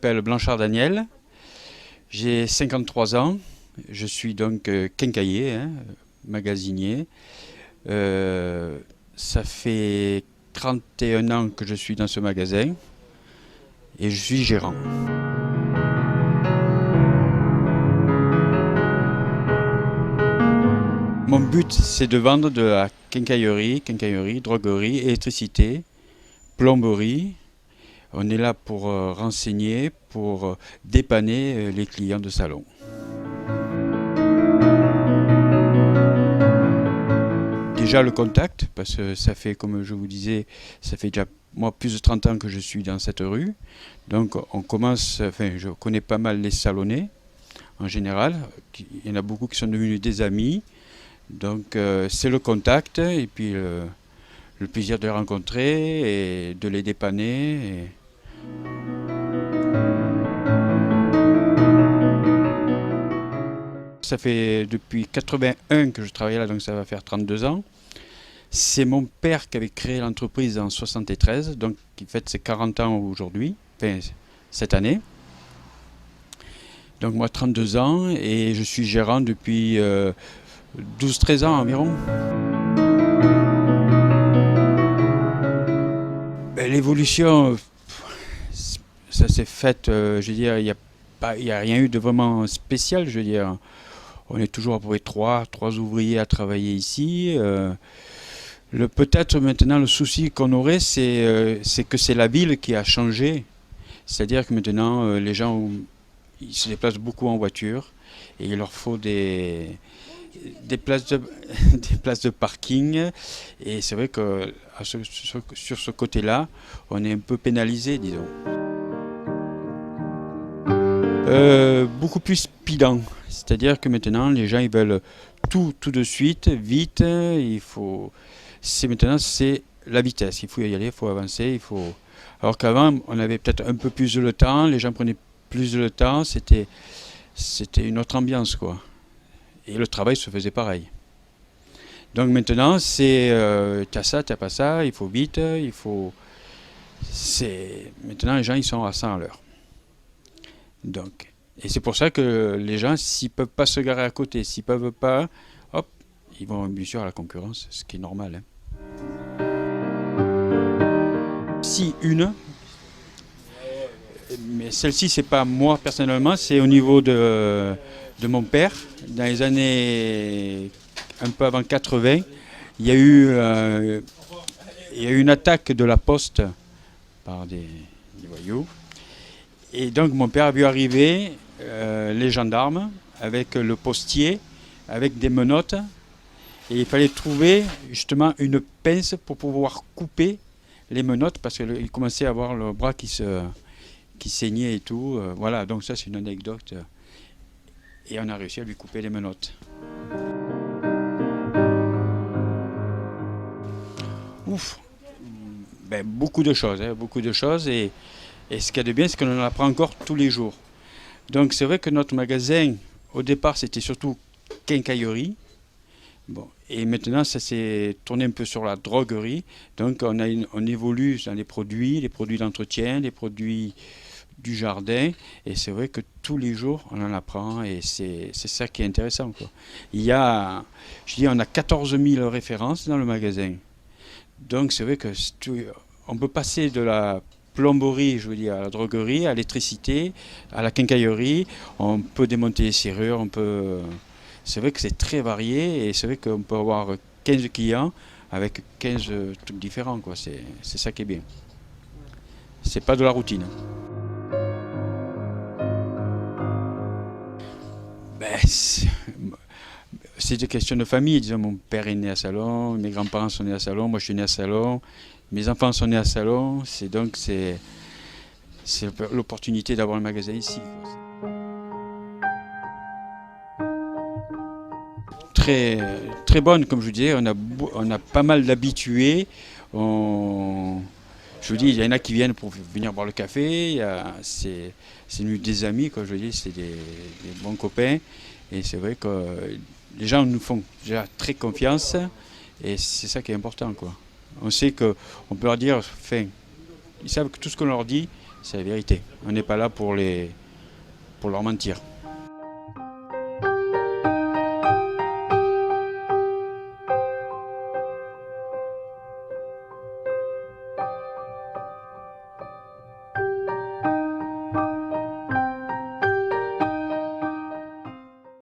m'appelle Blanchard Daniel, j'ai 53 ans, je suis donc quincaillier, hein, magasinier. Ça fait 31 ans que je suis dans ce magasin et je suis gérant. Mon but, c'est de vendre de la quincaillerie, droguerie, électricité, plomberie. On est là pour renseigner, pour dépanner les clients de salon. Déjà le contact, parce que ça fait, comme je vous disais, ça fait déjà moi plus de 30 ans que je suis dans cette rue. Donc on commence, je connais pas mal les salonnés en général. Il y en a beaucoup qui sont devenus des amis. Donc c'est le contact et puis le plaisir de les rencontrer et de les dépanner. Ça fait depuis 81 que je travaille là, donc ça va faire 32 ans. C'est mon père qui avait créé l'entreprise en 73, donc qui fête ses 40 ans aujourd'hui, cette année. Donc moi 32 ans et je suis gérant depuis 12-13 ans environ. L'évolution, ça s'est fait, je veux dire, il n'y a rien eu de vraiment spécial, je veux dire. On est toujours à peu près trois ouvriers à travailler ici. Peut-être maintenant le souci qu'on aurait, c'est que c'est la ville qui a changé. C'est-à-dire que maintenant, les gens ils se déplacent beaucoup en voiture et il leur faut des places de parking. Et c'est vrai que sur ce côté-là, on est un peu pénalisé, disons. Beaucoup plus speedant, c'est-à-dire que maintenant les gens ils veulent tout de suite, vite. Maintenant c'est la vitesse. Il faut y aller, il faut avancer, Alors qu'avant on avait peut-être un peu plus de temps, les gens prenaient plus de temps, c'était une autre ambiance quoi. Et le travail se faisait pareil. Donc maintenant c'est t'as ça, t'as pas ça, il faut vite, Maintenant les gens ils sont à 100 à l'heure. Donc, et c'est pour ça que les gens, s'ils ne peuvent pas se garer à côté, s'ils ne peuvent pas, hop, ils vont bien sûr à la concurrence, ce qui est normal. Hein. Si une, mais celle-ci, c'est pas moi personnellement, c'est au niveau de mon père. Dans les années un peu avant 80, il y a eu une attaque de la poste par des voyous. Et donc mon père a vu arriver les gendarmes avec le postier, avec des menottes. Et il fallait trouver justement une pince pour pouvoir couper les menottes parce qu'il commençait à avoir le bras qui saignait et tout. Voilà, donc ça c'est une anecdote. Et on a réussi à lui couper les menottes. Ouf, beaucoup de choses, hein, beaucoup de choses. Et ce qu'il y a de bien, c'est qu'on en apprend encore tous les jours. Donc c'est vrai que notre magasin, au départ, c'était surtout quincaillerie. Bon, et maintenant, ça s'est tourné un peu sur la droguerie. Donc on évolue dans les produits d'entretien, les produits du jardin. Et c'est vrai que tous les jours, on en apprend et c'est ça qui est intéressant, quoi. On a 14 000 références dans le magasin. Donc c'est vrai que on peut passer de la plomberie, je veux dire, à la droguerie, à l'électricité, à la quincaillerie. On peut démonter les serrures, c'est vrai que c'est très varié et c'est vrai qu'on peut avoir 15 clients avec 15 trucs différents, quoi. C'est ça qui est bien. C'est pas de la routine. C'est des questions de famille. Disons, mon père est né à Salon, mes grands-parents sont nés à Salon, moi je suis né à Salon, mes enfants sont nés à Salon. C'est l'opportunité d'avoir un magasin ici. Très, très bonne, comme je vous disais, on a pas mal d'habitués. Je vous dis, il y en a qui viennent pour venir boire le café. C'est des amis, comme je vous dis, c'est des bons copains. Et c'est vrai que les gens nous font déjà très confiance. Et c'est ça qui est important, quoi. On sait qu'on peut leur dire, ils savent que tout ce qu'on leur dit, C'est la vérité. On n'est pas là pour leur mentir.